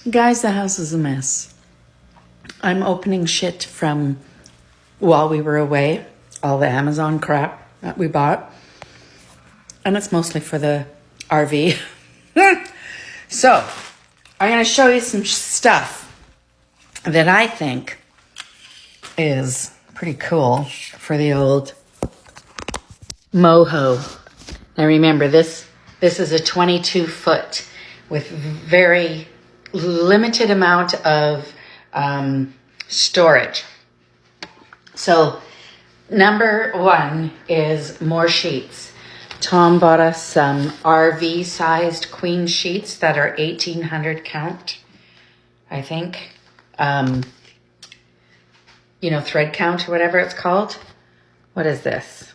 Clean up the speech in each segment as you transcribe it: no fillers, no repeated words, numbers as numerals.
Guys, the house is a mess. I'm opening shit from while we were away, all the Amazon crap that we bought. And it's mostly for the RV. So, I'm going to show you some stuff that I think is pretty cool for the old moho. Now remember, this is a 22-foot with very limited amount of storage. So number one is more sheets. Tom bought us some RV-sized queen sheets that are 1,800 count, I think. Thread count or whatever it's called. What is this?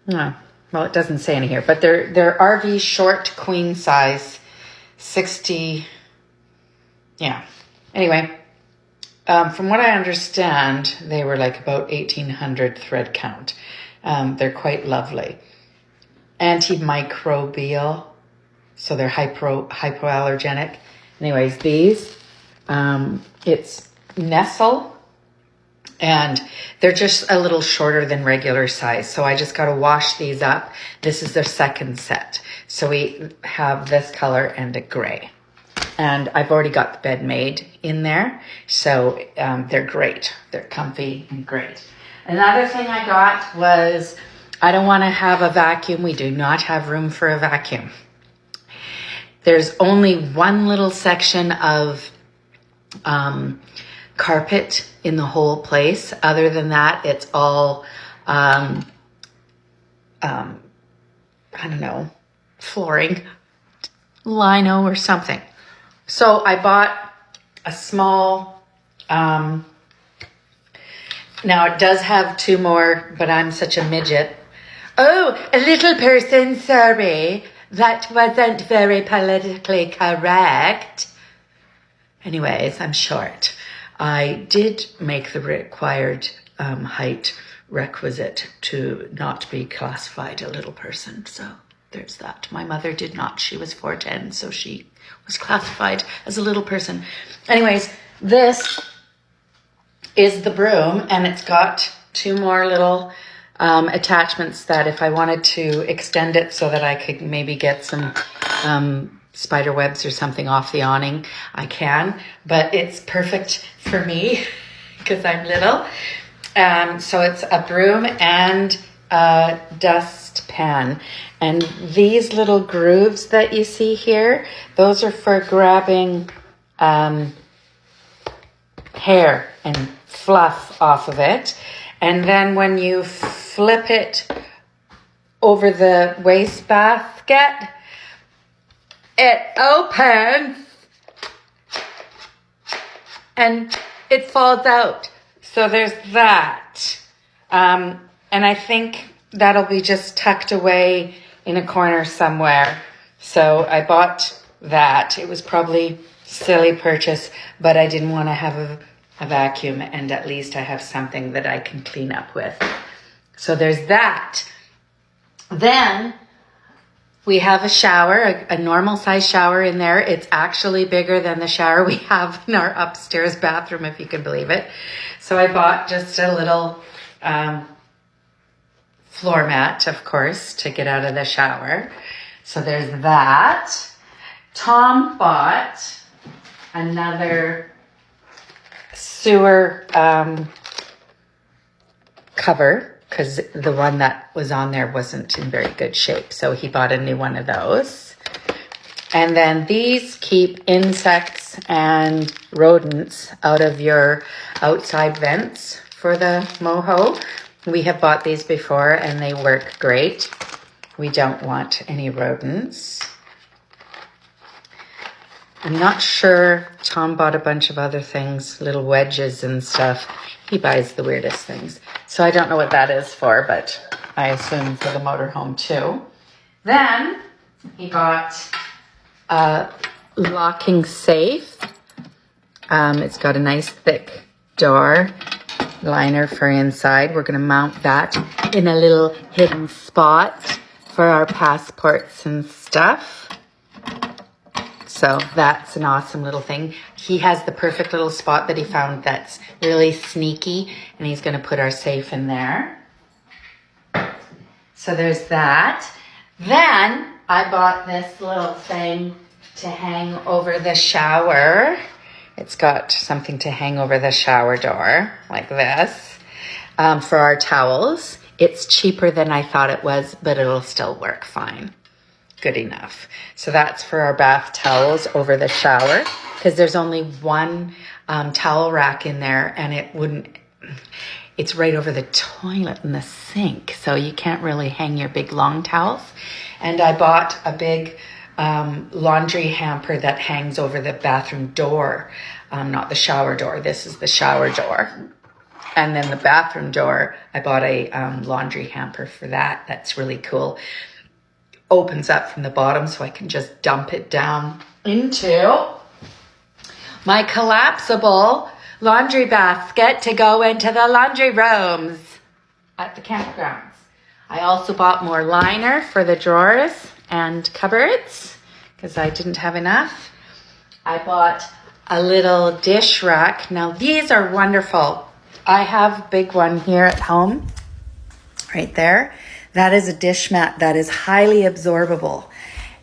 No, well, it doesn't say any here, but they're RV short queen size, 60. Yeah. Anyway, from what I understand, they were like about 1,800 thread count. They're quite lovely. Antimicrobial, so they're hypoallergenic. Anyways, these, it's Nestle, and they're just a little shorter than regular size. So I just got to wash these up. This is their second set. So we have this color and a gray. And I've already got the bed made in there. So they're great. They're comfy and great. Another thing I got was, I don't want to have a vacuum. We do not have room for a vacuum. There's only one little section of carpet in the whole place. Other than that, it's all, I don't know, flooring, lino or something. So I bought a small, now it does have two more, but I'm such a midget. Oh, a little person, sorry. That wasn't very politically correct. Anyways, I'm short. I did make the required height requisite to not be classified a little person. So there's that. My mother did not. She was 4'10", so she was classified as a little person. Anyways, this is the broom, and it's got two more little attachments that if I wanted to extend it so that I could maybe get some spider webs or something off the awning, I can. But it's perfect for me because I'm little. So it's a broom and a dustpan. And these little grooves that you see here, those are for grabbing hair and fluff off of it. And then when you flip it over the wastebasket, it opens and it falls out. So there's that. And I think that'll be just tucked away in a corner somewhere. So I bought that. It was probably a silly purchase, but I didn't want to have a vacuum, and at least I have something that I can clean up with. So there's that. Then we have a shower, a normal size shower in there. It's actually bigger than the shower we have in our upstairs bathroom, if you can believe it. So I bought just a little floor mat, of course, to get out of the shower. So there's that. Tom bought another sewer cover because the one that was on there wasn't in very good shape. So he bought a new one of those. And then these keep insects and rodents out of your outside vents for the moho. We have bought these before and they work great. We don't want any rodents. I'm not sure. Tom bought a bunch of other things, little wedges and stuff. He buys the weirdest things. So I don't know what that is for, but I assume for the motorhome too. Then he bought a locking safe. It's got a nice thick door liner for inside. We're going to mount that in a little hidden spot for our passports and stuff. So that's an awesome little thing. He has the perfect little spot that he found that's really sneaky, and he's going to put our safe in there. So there's that. Then I bought this little thing to hang over the shower. It's got something to hang over the shower door like this for our towels. It's cheaper than I thought it was, but it'll still work fine. Good enough. So that's for our bath towels over the shower, because there's only one towel rack in there, and it's right over the toilet and the sink, so you can't really hang your big long towels. And I bought a big laundry hamper that hangs over the bathroom door, not the shower door. This is the shower door. And then the bathroom door, I bought a laundry hamper for that. That's really cool. Opens up from the bottom, so I can just dump it down into my collapsible laundry basket to go into the laundry rooms at the campgrounds. I also bought more liner for the drawers and cupboards because I didn't have enough. I bought a little dish rack. Now these are wonderful. I have a big one here at home, right there. That is a dish mat that is highly absorbable,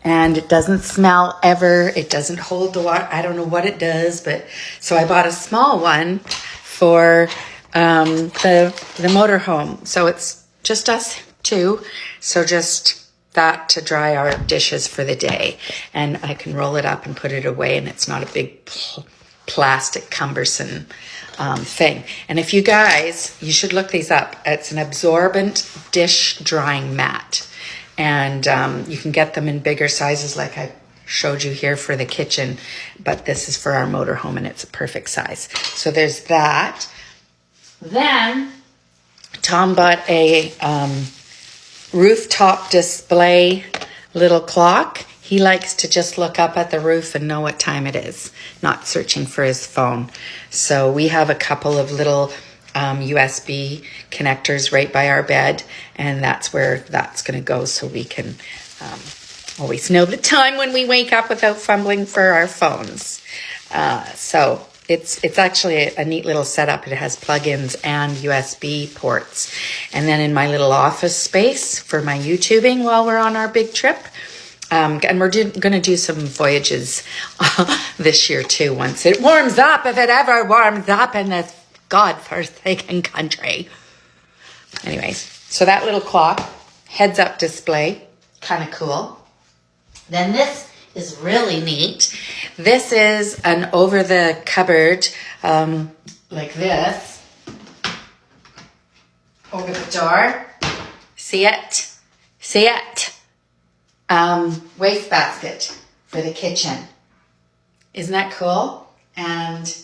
and it doesn't smell ever. It doesn't hold the water. I don't know what it does, but so I bought a small one for the motorhome. So it's just us two. So just that to dry our dishes for the day, and I can roll it up and put it away, and it's not a big plastic cumbersome thing. And if you guys, you should look these up. It's an absorbent dish drying mat, and you can get them in bigger sizes like I showed you here for the kitchen, but this is for our motorhome, and it's a perfect size. So there's that. Then Tom bought a rooftop display little clock. He likes to just look up at the roof and know what time it is, not searching for his phone. So we have a couple of little USB connectors right by our bed, and that's where that's going to go, so we can always know the time when we wake up without fumbling for our phones. So it's actually a neat little setup. It has plugins and USB ports. And then in my little office space for my YouTubing while we're on our big trip, and we're going to do some voyages this year too, once it warms up, if it ever warms up in this godforsaken country. Anyways, so that little clock, heads up display, kind of cool. Then this is really neat. This is an over the cupboard, like this, over the door. See it? See it? Wastebasket for the kitchen. Isn't that cool? And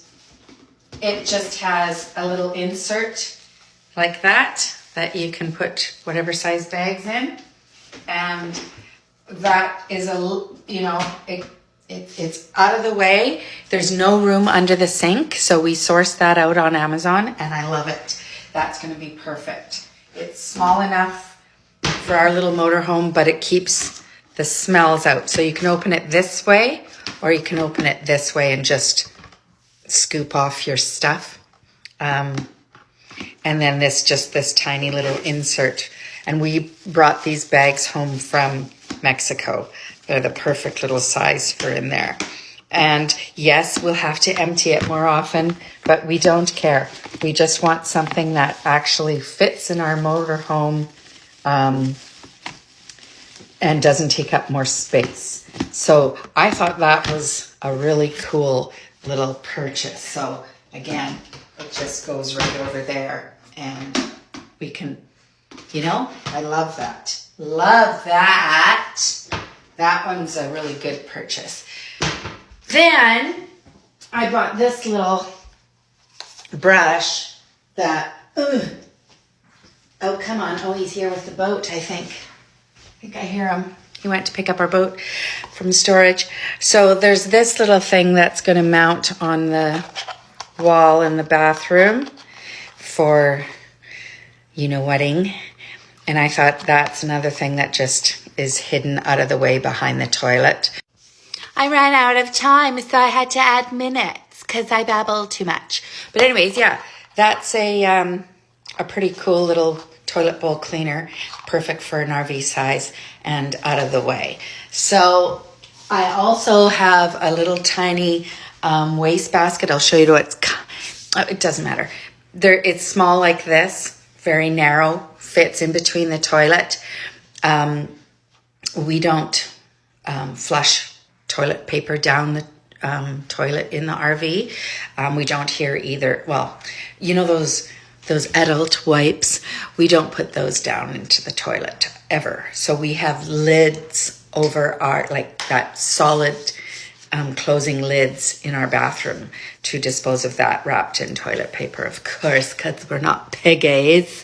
it just has a little insert like that you can put whatever size bags in. And that is it's out of the way. There's no room under the sink. So we sourced that out on Amazon, and I love it. That's going to be perfect. It's small enough for our little motorhome, but it keeps the smells out. So you can open it this way, or you can open it this way and just scoop off your stuff. And then this tiny little insert. And we brought these bags home from Mexico. They're the perfect little size for in there. And yes, we'll have to empty it more often, but we don't care. We just want something that actually fits in our motorhome, and doesn't take up more space. So I thought that was a really cool little purchase. So again, it just goes right over there, and we can, I love that. Love that. That one's a really good purchase. Then I bought this little brush that, oh, come on. Oh, he's here with the boat, I think. I hear him. He went to pick up our boat from storage. So there's this little thing that's going to mount on the wall in the bathroom for, whatting. And I thought that's another thing that just is hidden out of the way behind the toilet. I ran out of time, so I had to add minutes because I babbled too much. But anyways, yeah, that's a pretty cool little toilet bowl cleaner, perfect for an RV size and out of the way. So I also have a little tiny waste basket. I'll show you what it doesn't matter. It's small like this, very narrow, fits in between the toilet. We don't flush toilet paper down the toilet in the RV. We don't here either. Well, you know those adult wipes, we don't put those down into the toilet ever. So we have lids over our, like that solid closing lids in our bathroom to dispose of that wrapped in toilet paper, of course, because we're not piggies.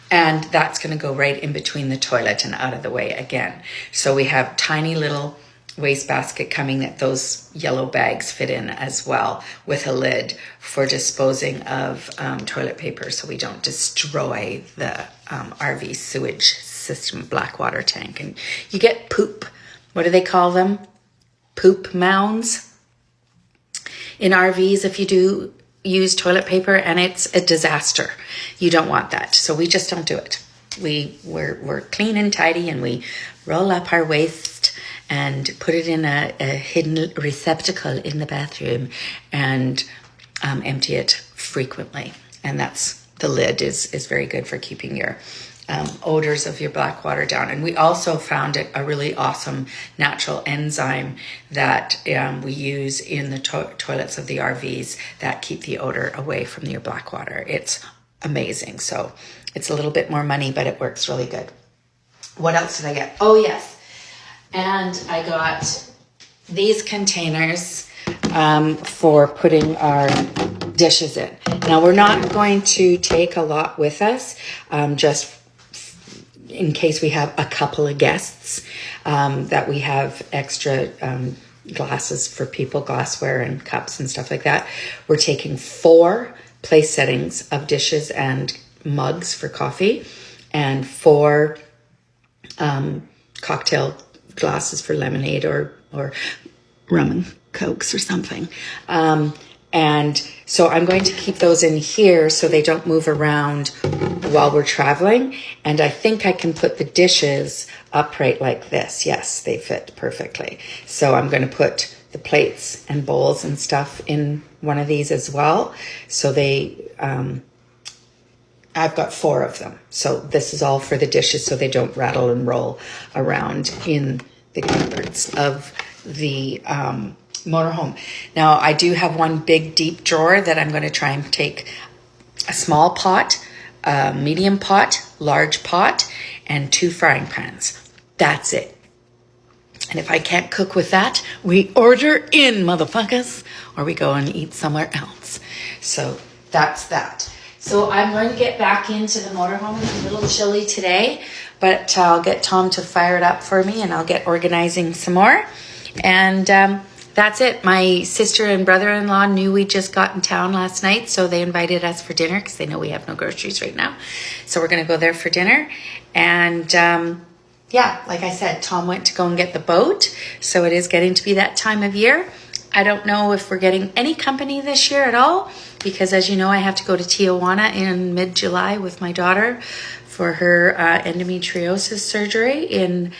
And that's going to go right in between the toilet and out of the way again. So we have tiny little wastebasket coming that those yellow bags fit in as well, with a lid for disposing of toilet paper, so we don't destroy the RV sewage system, black water tank. And you get poop, what do they call them? Poop mounds in RVs if you do use toilet paper, and it's a disaster. You don't want that, so we just don't do it. We're clean and tidy, and we roll up our waste and put it in a hidden receptacle in the bathroom and empty it frequently. And the lid is very good for keeping your odors of your black water down. And we also found a really awesome natural enzyme that we use in the toilets of the RVs that keep the odor away from your black water. It's amazing. So it's a little bit more money, but it works really good. What else did I get? Oh, yes. And I got these containers for putting our dishes in. Now, we're not going to take a lot with us, just in case we have a couple of guests, that we have extra glasses for people, glassware and cups and stuff like that. We're taking 4 place settings of dishes and mugs for coffee, and 4 cocktail glasses for lemonade or rum and cokes or something. And so I'm going to keep those in here so they don't move around while we're traveling. And I think I can put the dishes upright like this. Yes, they fit perfectly. So I'm going to put the plates and bowls and stuff in one of these as well. So I've got 4 of them. So this is all for the dishes so they don't rattle and roll around in the cupboards of the motorhome. Now, I do have one big deep drawer that I'm going to try and take a small pot, a medium pot, large pot, and 2 frying pans. That's it. And if I can't cook with that, we order in, motherfuckers, or we go and eat somewhere else. So that's that. So I'm going to get back into the motorhome. It's a little chilly today, but I'll get Tom to fire it up for me, and I'll get organizing some more. And that's it. My sister and brother-in-law knew we just got in town last night, so they invited us for dinner because they know we have no groceries right now. So we're going to go there for dinner. And yeah, like I said, Tom went to go and get the boat. So it is getting to be that time of year. I don't know if we're getting any company this year at all, because as you know, I have to go to Tijuana in mid-July with my daughter for her endometriosis surgery in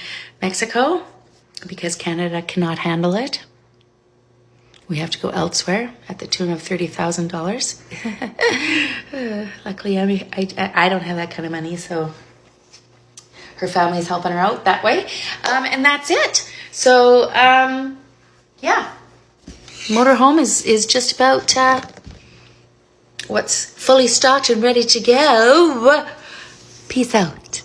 Mexico, because Canada cannot handle it. We have to go elsewhere at the tune of $30,000. Luckily, I don't have that kind of money, so her family's helping her out that way. And that's it. So, yeah. Motorhome is just about what's fully stocked and ready to go. Peace out.